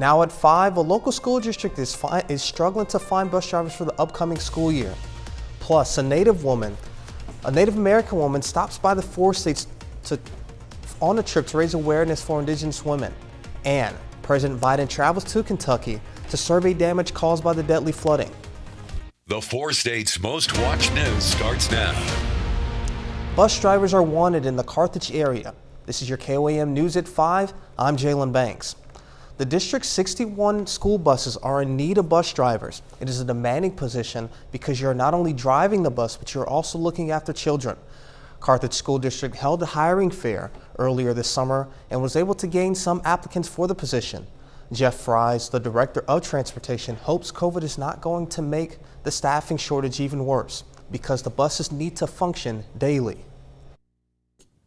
Now at 5, a local school district is struggling to find bus drivers for the upcoming school year. Plus, a Native American woman stops by the 4 states on a trip to raise awareness for Indigenous women. And President Biden travels to Kentucky to survey damage caused by the deadly flooding. The 4 states' most watched news starts now. Bus drivers are wanted in the Carthage area. This is your KOAM News at 5. I'm Jalen Banks. The district's 61 school buses are in need of bus drivers. It is a demanding position because you're not only driving the bus, but you're also looking after children. Carthage School District held a hiring fair earlier this summer and was able to gain some applicants for the position. Jeff Fries, the director of transportation, hopes COVID is not going to make the staffing shortage even worse because the buses need to function daily.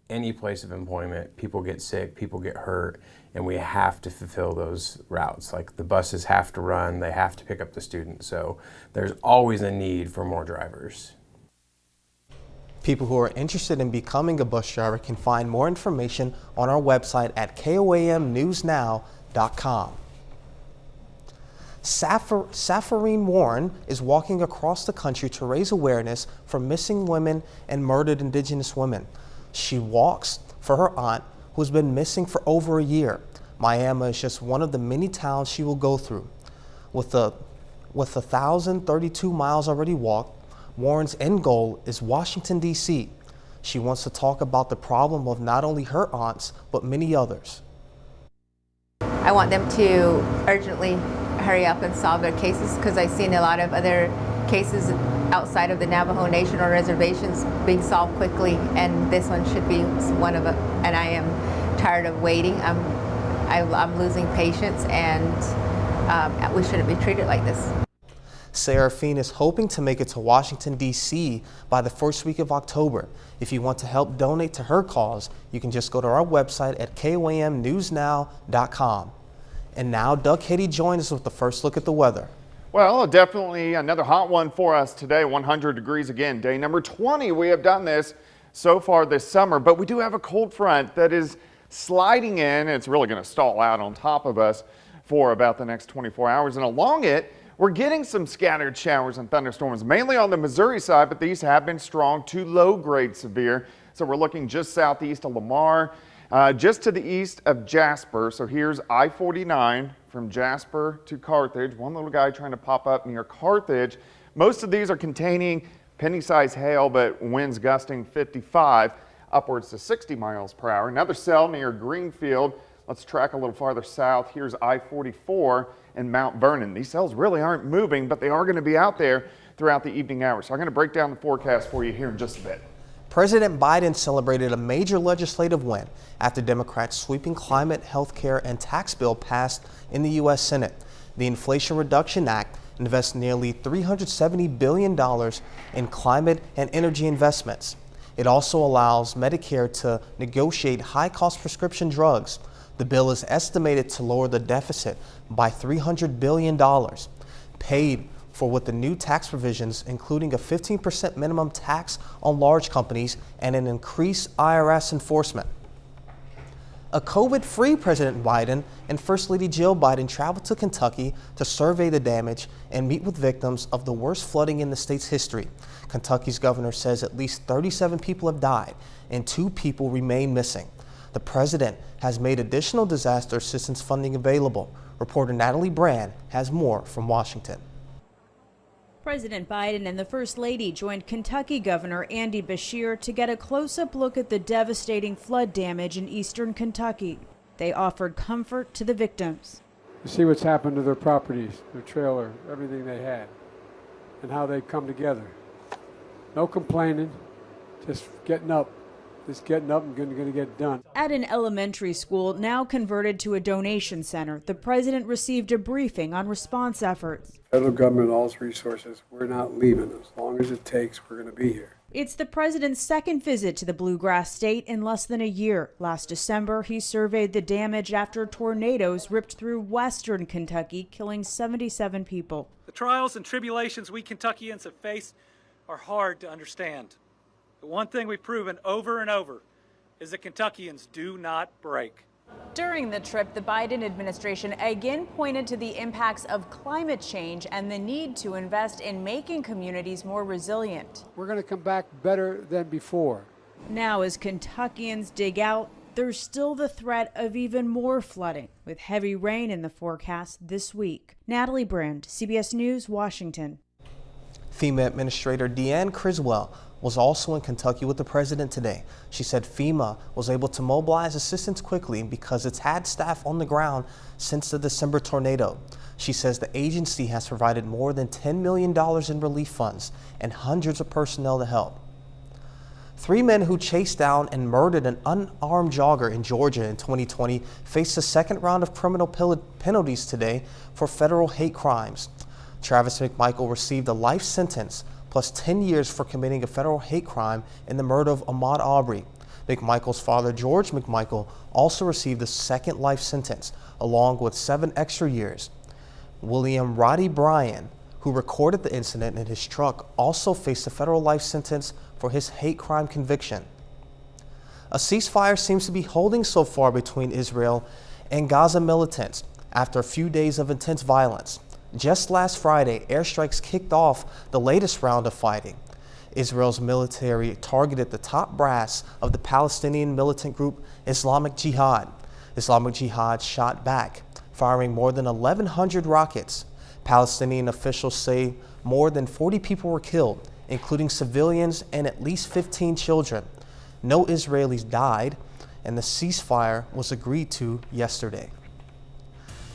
Any place of employment, people get sick, people get hurt, and we have to fulfill those routes. Like the buses have to run, they have to pick up the students. So there's always a need for more drivers. People who are interested in becoming a bus driver can find more information on our website at koamnewsnow.com. Safarine Warren is walking across the country to raise awareness for missing women and murdered Indigenous women. She walks for her aunt, who's been missing for over a year. Miami is just one of the many towns she will go through. With 1,032 miles already walked, Warren's end goal is Washington, D.C. She wants to talk about the problem of not only her aunts, but many others. I want them to urgently hurry up and solve their cases because I've seen a lot of other cases outside of the Navajo Nation or reservations being solved quickly, and this one should be one of them. And I am tired of waiting. I'm losing patience, and we shouldn't be treated like this. Seraphine is hoping to make it to Washington, D.C. by the first week of October. If you want to help donate to her cause, you can just go to our website at koamnewsnow.com. And now Doug Hitty joins us with the first look at the weather. Well, definitely another hot one for us today. 100 degrees again. Day number 20. We have done this so far this summer, but we do have a cold front that is sliding in. It's really going to stall out on top of us for about the next 24 hours. And along it, we're getting some scattered showers and thunderstorms, mainly on the Missouri side, but these have been strong to low-grade severe. So we're looking just southeast of Lamar, just to the east of Jasper. So here's I-49 from Jasper to Carthage. One little guy trying to pop up near Carthage. Most of these are containing penny-sized hail, but winds gusting 55, upwards to 60 miles per hour. Another cell near Greenfield. Let's track a little farther south. Here's I-44 in Mount Vernon. These cells really aren't moving, but they are going to be out there throughout the evening hours. So I'm going to break down the forecast for you here in just a bit. President Biden celebrated a major legislative win after Democrats' sweeping climate, health care, and tax bill passed in the U.S. Senate. The Inflation Reduction Act invests nearly $370 billion in climate and energy investments. It also allows Medicare to negotiate high-cost prescription drugs. The bill is estimated to lower the deficit by $300 billion, paid for with the new tax provisions, including a 15% minimum tax on large companies and an increased IRS enforcement. A COVID-free President Biden and First Lady Jill Biden traveled to Kentucky to survey the damage and meet with victims of the worst flooding in the state's history. Kentucky's governor says at least 37 people have died and 2 people remain missing. The president has made additional disaster assistance funding available. Reporter Natalie Brand has more from Washington. President Biden and the First Lady joined Kentucky Governor Andy Beshear to get a close-up look at the devastating flood damage in eastern Kentucky. They offered comfort to the victims. To see what's happened to their properties, their trailer, everything they had, and how they come together. No complaining, just getting up and going to get it done. At an elementary school now converted to a donation center, the president received a briefing on response efforts. Federal government, all its resources, we're not leaving. As long as it takes, we're going to be here. It's the president's second visit to the Bluegrass State in less than a year. Last December, he surveyed the damage after tornadoes ripped through western Kentucky, killing 77 people. The trials and tribulations we Kentuckians have faced are hard to understand. But one thing we've proven over and over is that Kentuckians do not break. During the trip, the Biden administration again pointed to the impacts of climate change and the need to invest in making communities more resilient. We're going to come back better than before. Now, as Kentuckians dig out, there's still the threat of even more flooding, with heavy rain in the forecast this week. Natalie Brand, CBS News, Washington. FEMA Administrator Deanne Criswell was also in Kentucky with the president today. She said FEMA was able to mobilize assistance quickly because it's had staff on the ground since the December tornado. She says the agency has provided more than $10 million in relief funds and hundreds of personnel to help. 3 men who chased down and murdered an unarmed jogger in Georgia in 2020 faced a second round of criminal penalties today for federal hate crimes. Travis McMichael received a life sentence plus 10 years for committing a federal hate crime in the murder of Ahmaud Arbery. McMichael's father, George McMichael, also received a second life sentence, along with 7 extra years. William Roddy Bryan, who recorded the incident in his truck, also faced a federal life sentence for his hate crime conviction. A ceasefire seems to be holding so far between Israel and Gaza militants after a few days of intense violence. Just last Friday, airstrikes kicked off the latest round of fighting. Israel's military targeted the top brass of the Palestinian militant group Islamic Jihad. Islamic Jihad shot back, firing more than 1,100 rockets. Palestinian officials say more than 40 people were killed, including civilians and at least 15 children. No Israelis died, and the ceasefire was agreed to yesterday.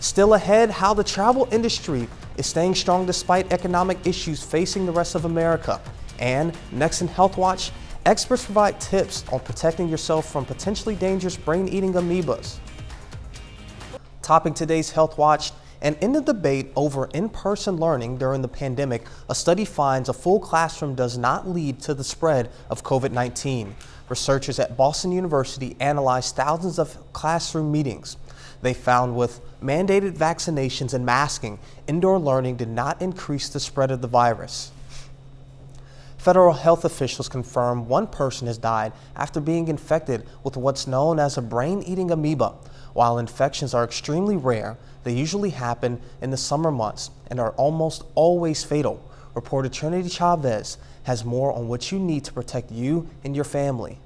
Still ahead, how the travel industry is staying strong despite economic issues facing the rest of America. And next in Health Watch, experts provide tips on protecting yourself from potentially dangerous brain-eating amoebas. Topping today's Health Watch, and in the debate over in-person learning during the pandemic, a study finds a full classroom does not lead to the spread of COVID-19. Researchers at Boston University analyzed thousands of classroom meetings. They found with mandated vaccinations and masking, indoor learning did not increase the spread of the virus. Federal health officials confirm 1 person has died after being infected with what's known as a brain-eating amoeba. While infections are extremely rare, they usually happen in the summer months and are almost always fatal. Reporter Trinity Chavez has more on what you need to protect you and your family.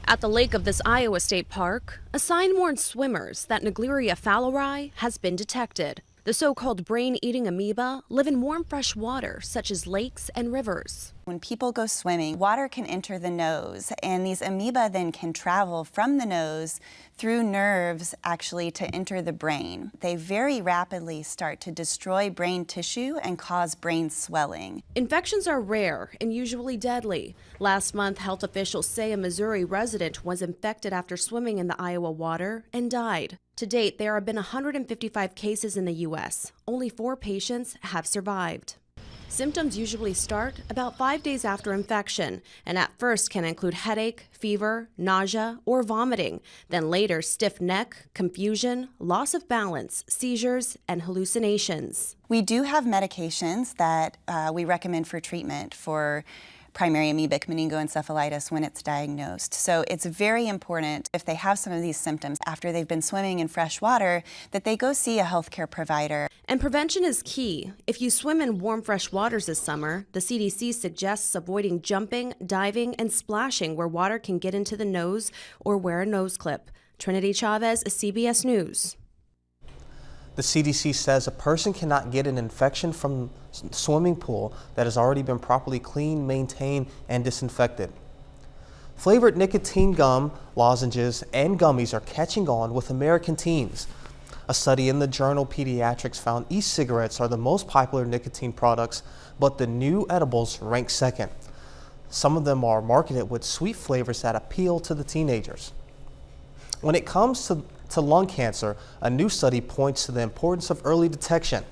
At the lake of this Iowa State Park, a sign warns swimmers that Naegleria fowleri has been detected. The so-called brain-eating amoeba live in warm, fresh water, such as lakes and rivers. When people go swimming, water can enter the nose, and these amoeba then can travel from the nose through nerves actually to enter the brain. They very rapidly start to destroy brain tissue and cause brain swelling. Infections are rare and usually deadly. Last month, health officials say a Missouri resident was infected after swimming in the Iowa water and died. To date, there have been 155 cases in the U.S. Only 4 patients have survived. Symptoms usually start about 5 days after infection, and at first can include headache, fever, nausea, or vomiting. Then later, stiff neck, confusion, loss of balance, seizures, and hallucinations. We do have medications that we recommend for treatment for primary amoebic meningoencephalitis when it's diagnosed. So it's very important if they have some of these symptoms after they've been swimming in fresh water that they go see a healthcare provider. And prevention is key. If you swim in warm, fresh waters this summer, the CDC suggests avoiding jumping, diving, and splashing where water can get into the nose, or wear a nose clip. Trinity Chavez, CBS News. The CDC says a person cannot get an infection from a swimming pool that has already been properly cleaned, maintained, and disinfected. Flavored nicotine gum, lozenges, and gummies are catching on with American teens. A study in the journal Pediatrics found e-cigarettes are the most popular nicotine products, but the new edibles rank second. Some of them are marketed with sweet flavors that appeal to the teenagers. When it comes to lung cancer, a new study points to the importance of early detection.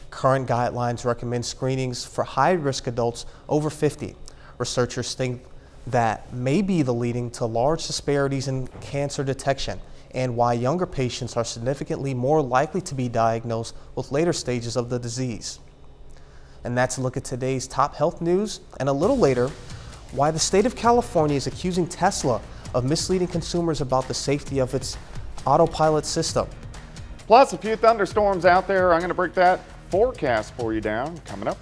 Current guidelines recommend screenings for high-risk adults over 50. Researchers think that may be the leading to large disparities in cancer detection and why younger patients are significantly more likely to be diagnosed with later stages of the disease. And that's a look at today's top health news, and a little later, why the state of California is accusing Tesla of misleading consumers about the safety of its autopilot system. Plus a few thunderstorms out there. I'm going to break that forecast for you down coming up.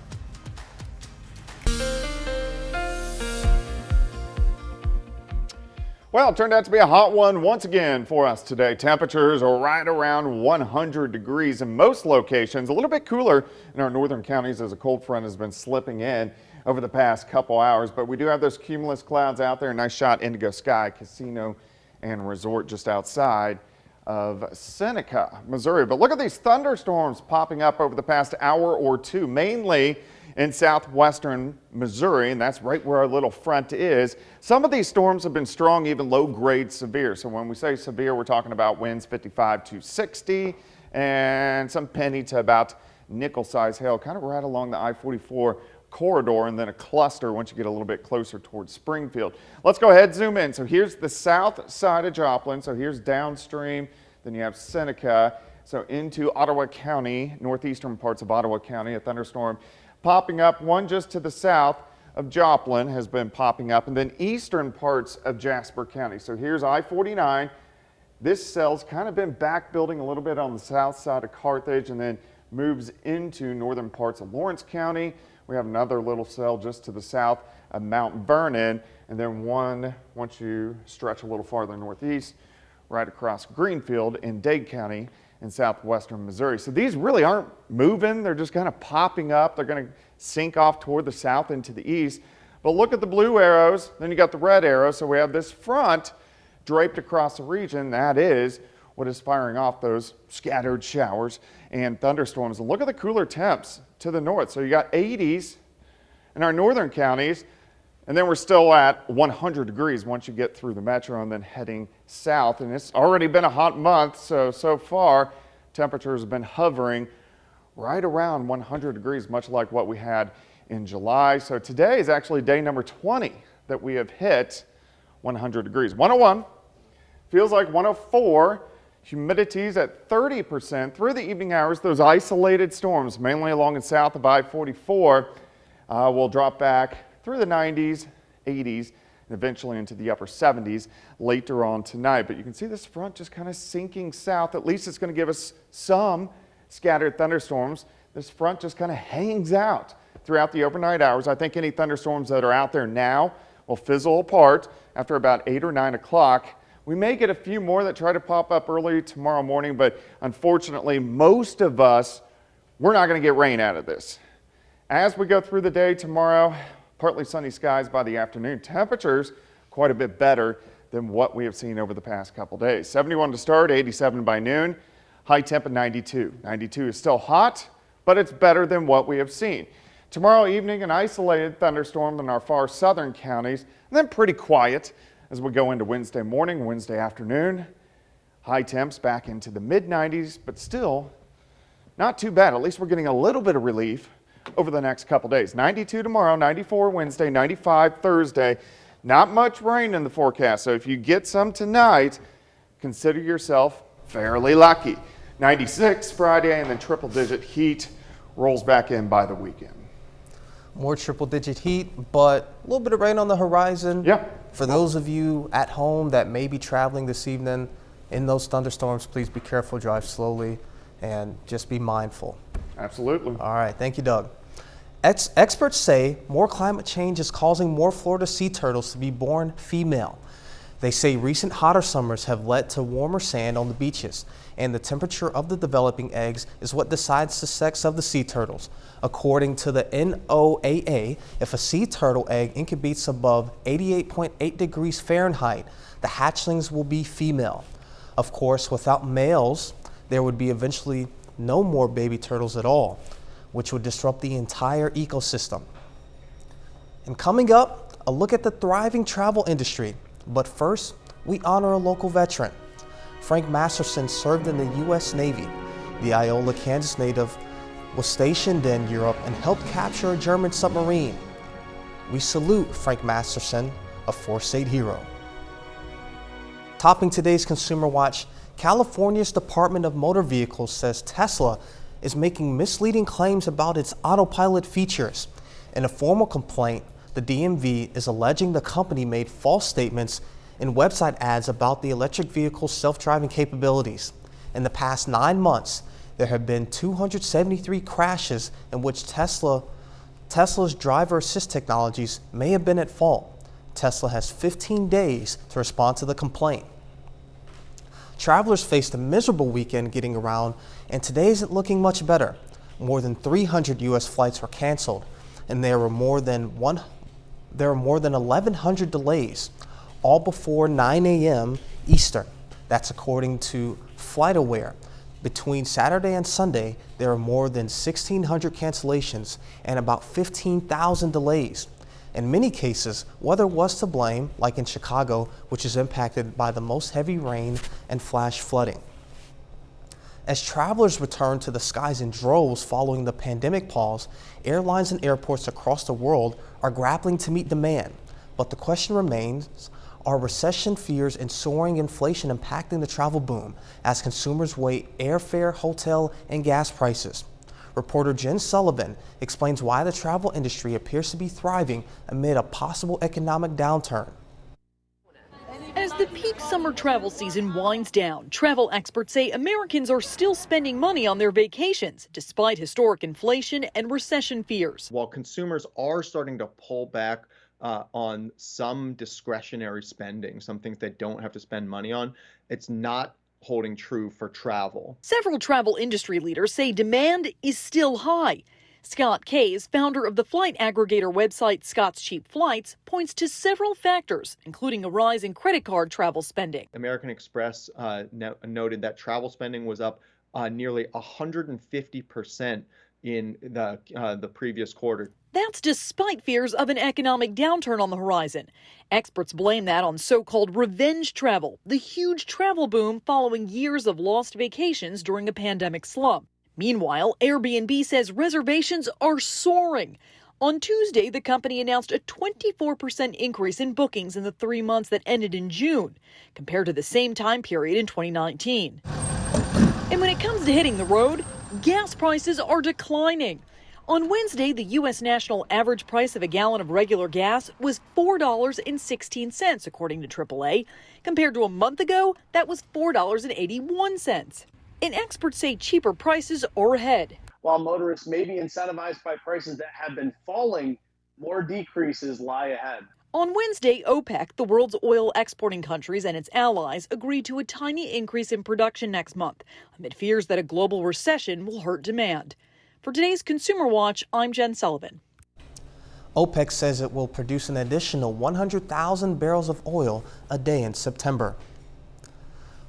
Well, it turned out to be a hot one once again for us today. Temperatures are right around 100 degrees in most locations. A little bit cooler in our northern counties as a cold front has been slipping in over the past couple hours. But we do have those cumulus clouds out there. Nice shot, indigo sky, casino and resort just outside of Seneca, Missouri. But look at these thunderstorms popping up over the past hour or two, mainly in southwestern Missouri, and that's right where our little front is. Some of these storms have been strong, even low-grade severe. So when we say severe, we're talking about winds 55 to 60 and some penny to about nickel-size hail, kind of right along the I-44 corridor, and then a cluster once you get a little bit closer towards Springfield. Let's go ahead, zoom in. So here's the south side of Joplin. So here's downstream. Then you have Seneca. So into Ottawa County, northeastern parts of Ottawa County, a thunderstorm popping up. One just to the south of Joplin has been popping up, and then eastern parts of Jasper County. So here's I-49. This cell's kind of been back building a little bit on the south side of Carthage and then moves into northern parts of Lawrence County. We have another little cell just to the south of Mount Vernon, and then one, once you stretch a little farther northeast, right across Greenfield in Dade County in southwestern Missouri. So these really aren't moving. They're just kind of popping up. They're going to sink off toward the south into the east. But look at the blue arrows. Then you got the red arrow. So we have this front draped across the region. That is what is firing off those scattered showers and thunderstorms. And look at the cooler temps to the north. So you got 80s in our northern counties, and then we're still at 100 degrees once you get through the metro and then heading south. And it's already been a hot month, so far temperatures have been hovering right around 100 degrees, much like what we had in July. So today is actually day number 20 that we have hit 100 degrees. 101 feels like 104. Humidity's at 30% through the evening hours. Those isolated storms, mainly along and south of I-44, will drop back through the 90s, 80s, and eventually into the upper 70s later on tonight. But you can see this front just kind of sinking south. At least it's going to give us some scattered thunderstorms. This front just kind of hangs out throughout the overnight hours. I think any thunderstorms that are out there now will fizzle apart after about 8 or 9 o'clock. We may get a few more that try to pop up early tomorrow morning, but unfortunately, most of us, we're not going to get rain out of this. As we go through the day tomorrow, partly sunny skies by the afternoon. Temperatures quite a bit better than what we have seen over the past couple days. 71 to start, 87 by noon, high temp at 92. 92 is still hot, but it's better than what we have seen. Tomorrow evening, an isolated thunderstorm in our far southern counties, and then pretty quiet as we go into Wednesday morning, Wednesday afternoon. High temps back into the mid-90s, but still not too bad. At least we're getting a little bit of relief over the next couple days. 92 tomorrow, 94 Wednesday, 95 Thursday. Not much rain in the forecast, so if you get some tonight, consider yourself fairly lucky. 96 Friday, and then triple-digit heat rolls back in by the weekend. More triple-digit heat, but a little bit of rain on the horizon. Yep. For those of you at home that may be traveling this evening in those thunderstorms, please be careful, drive slowly, and just be mindful. Absolutely. All right, thank you, Doug. Experts say more climate change is causing more Florida sea turtles to be born female. They say recent hotter summers have led to warmer sand on the beaches, and the temperature of the developing eggs is what decides the sex of the sea turtles. According to the NOAA, if a sea turtle egg incubates above 88.8 degrees Fahrenheit, the hatchlings will be female. Of course, without males, there would be eventually no more baby turtles at all, which would disrupt the entire ecosystem. And coming up, a look at the thriving travel industry. But first, we honor a local veteran. Frank Masterson served in the U.S. Navy. The Iola, Kansas native was stationed in Europe and helped capture a German submarine. We salute Frank Masterson, a four-state hero. Topping today's Consumer Watch, California's Department of Motor Vehicles says Tesla is making misleading claims about its autopilot features. In a formal complaint, the DMV is alleging the company made false statements in website ads about the electric vehicle's self-driving capabilities. In the past 9 months, there have been 273 crashes in which Tesla's driver assist technologies may have been at fault. Tesla has 15 days to respond to the complaint. Travelers faced a miserable weekend getting around, and today isn't looking much better. More than 300 U.S. flights were canceled, and there were more than 1,100 delays, all before 9 a.m. Eastern. That's according to FlightAware. Between Saturday and Sunday, there were more than 1,600 cancellations and about 15,000 delays. In many cases, weather was to blame, like in Chicago, which is impacted by the most heavy rain and flash flooding. As travelers return to the skies in droves following the pandemic pause, airlines and airports across the world are grappling to meet demand. But the question remains, are recession fears and soaring inflation impacting the travel boom as consumers weigh airfare, hotel, and gas prices? Reporter Jen Sullivan explains why the travel industry appears to be thriving amid a possible economic downturn. As the peak summer travel season winds down, travel experts say Americans are still spending money on their vacations despite historic inflation and recession fears. While consumers are starting to pull back on some discretionary spending, some things they don't have to spend money on, it's not holding true for travel. Several travel industry leaders say demand is still high. Scott Kays, founder of the flight aggregator website Scott's Cheap Flights, points to several factors, including a rise in credit card travel spending. American Express noted that travel spending was up nearly 150% in the previous quarter. That's despite fears of an economic downturn on the horizon. Experts blame that on so-called revenge travel, the huge travel boom following years of lost vacations during a pandemic slump. Meanwhile, Airbnb says reservations are soaring. On Tuesday, the company announced a 24% increase in bookings in the 3 months that ended in June, compared to the same time period in 2019. And when it comes to hitting the road, gas prices are declining. On Wednesday, the U.S. national average price of a gallon of regular gas was $4.16, according to AAA. Compared to a month ago, that was $4.81. And experts say cheaper prices are ahead. While motorists may be incentivized by prices that have been falling, more decreases lie ahead. On Wednesday, OPEC, the world's oil exporting countries and its allies, agreed to a tiny increase in production next month, amid fears that a global recession will hurt demand. For today's Consumer Watch, I'm Jen Sullivan. OPEC says it will produce an additional 100,000 barrels of oil a day in September.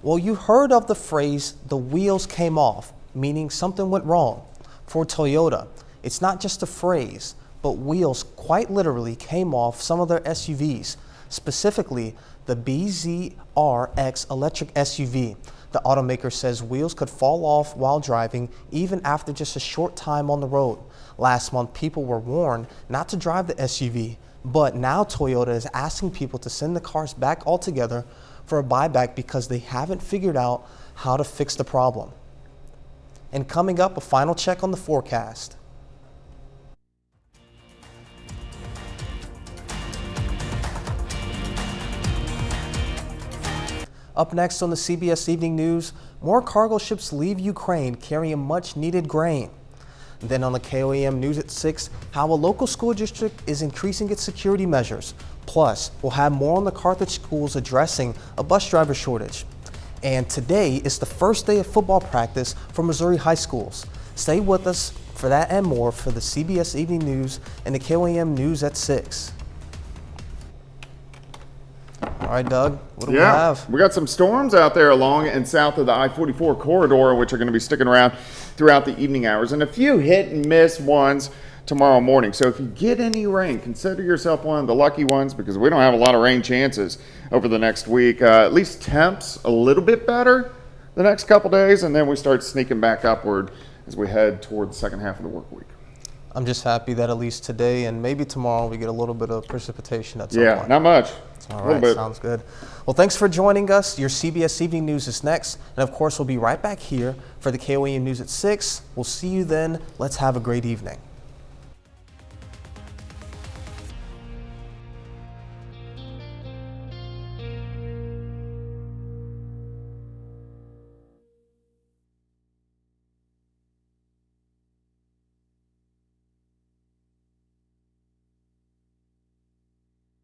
Well, you heard of the phrase, the wheels came off, meaning something went wrong. For Toyota, it's not just a phrase, but wheels quite literally came off some of their SUVs, specifically the BZR-X electric SUV. The automaker says wheels could fall off while driving even after just a short time on the road. Last month, people were warned not to drive the SUV, but now Toyota is asking people to send the cars back altogether for a buyback because they haven't figured out how to fix the problem. And coming up, a final check on the forecast. Up next on the CBS Evening News, more cargo ships leave Ukraine carrying much needed grain. Then on the KOAM News at 6, how a local school district is increasing its security measures. Plus, we'll have more on the Carthage schools addressing a bus driver shortage. And today is the first day of football practice for Missouri high schools. Stay with us for that and more for the CBS Evening News and the KOAM News at 6. All right, Doug, what do we have? We got some storms out there along and south of the I-44 corridor, which are going to be sticking around throughout the evening hours, and a few hit and miss ones tomorrow morning. So if you get any rain, consider yourself one of the lucky ones because we don't have a lot of rain chances over the next week. At least temps a little bit better the next couple days, and then we start sneaking back upward as we head toward the second half of the work week. I'm just happy that at least today and maybe tomorrow we get a little bit of precipitation at some point. Yeah, not much. All right, sounds good. Well, thanks for joining us. Your CBS Evening News is next. And of course, we'll be right back here for the KOAM News at 6. We'll see you then. Let's have a great evening.